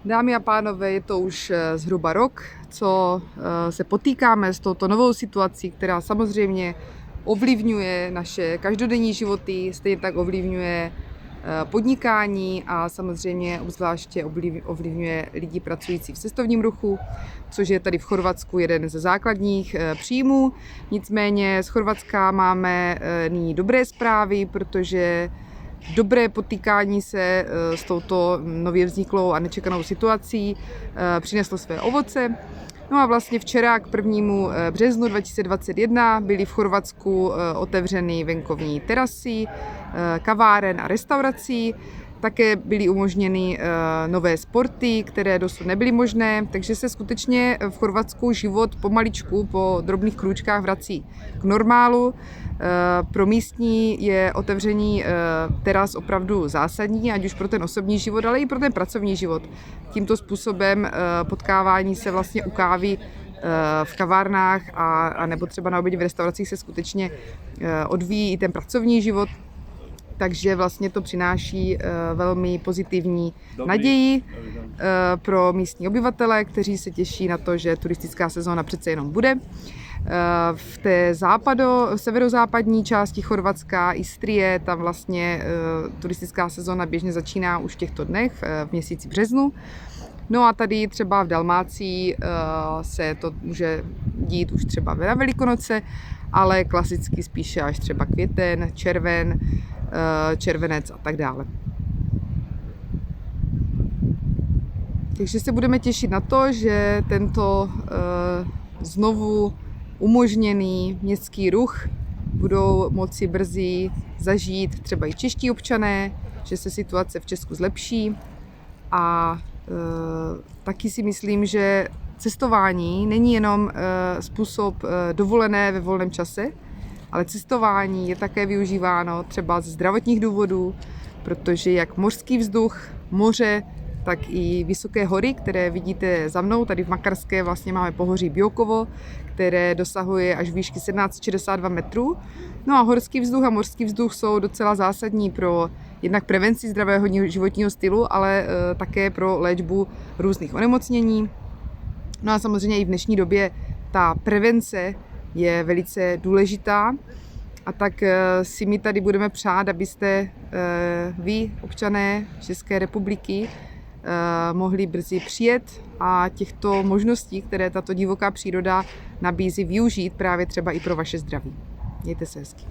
Dámy a pánové, je to už zhruba rok, co se potýkáme s touto novou situací, která samozřejmě ovlivňuje naše každodenní životy, stejně tak ovlivňuje podnikání a samozřejmě obzvláště ovlivňuje lidi pracující v cestovním ruchu, což je tady v Chorvatsku jeden ze základních příjmů. Nicméně z Chorvatska máme nyní dobré zprávy, protože dobré potýkání se s touto nově vzniklou a nečekanou situací přineslo své ovoce. No a vlastně včera k 1. březnu 2021 byly v Chorvatsku otevřeny venkovní terasy, kaváren a restaurací. Také byly umožněny nové sporty, které dosud nebyly možné, takže se skutečně v Chorvatsku život pomaličku po drobných krůčkách vrací k normálu. Pro místní je otevření teras opravdu zásadní, ať už pro ten osobní život, ale i pro ten pracovní život. Tímto způsobem potkávání se vlastně u kávy v kavárnách a nebo třeba na obědě v restauracích se skutečně odvíjí i ten pracovní život. Takže vlastně to přináší velmi pozitivní naději pro místní obyvatele, kteří se těší na to, že turistická sezóna přece jenom bude. V té severozápadní části Chorvatska, Istrie, tam vlastně turistická sezóna běžně začíná už v těchto dnech, v měsíci březnu. No a tady třeba v Dalmácii se to může dít už třeba na Velikonoce, ale klasicky spíše až třeba květen, červenec a tak dále. Takže se budeme těšit na to, že tento znovu umožněný městský ruch budou moci brzy zažít třeba i čeští občané, že se situace v Česku zlepší a taky si myslím, že cestování není jenom způsob dovolené ve volném čase, ale cestování je také využíváno třeba ze zdravotních důvodů, protože jak mořský vzduch, moře, tak i vysoké hory, které vidíte za mnou, tady v Makarské vlastně máme pohoří Biokovo, které dosahuje až výšky 1762 metrů. No a horský vzduch a mořský vzduch jsou docela zásadní pro jednak prevenci zdravého životního stylu, ale také pro léčbu různých onemocnění. No a samozřejmě i v dnešní době ta prevence je velice důležitá. A tak si my tady budeme přát, abyste vy, občané České republiky, mohli brzy přijet a těchto možností, které tato divoká příroda nabízí, využít právě třeba i pro vaše zdraví. Mějte se hezky.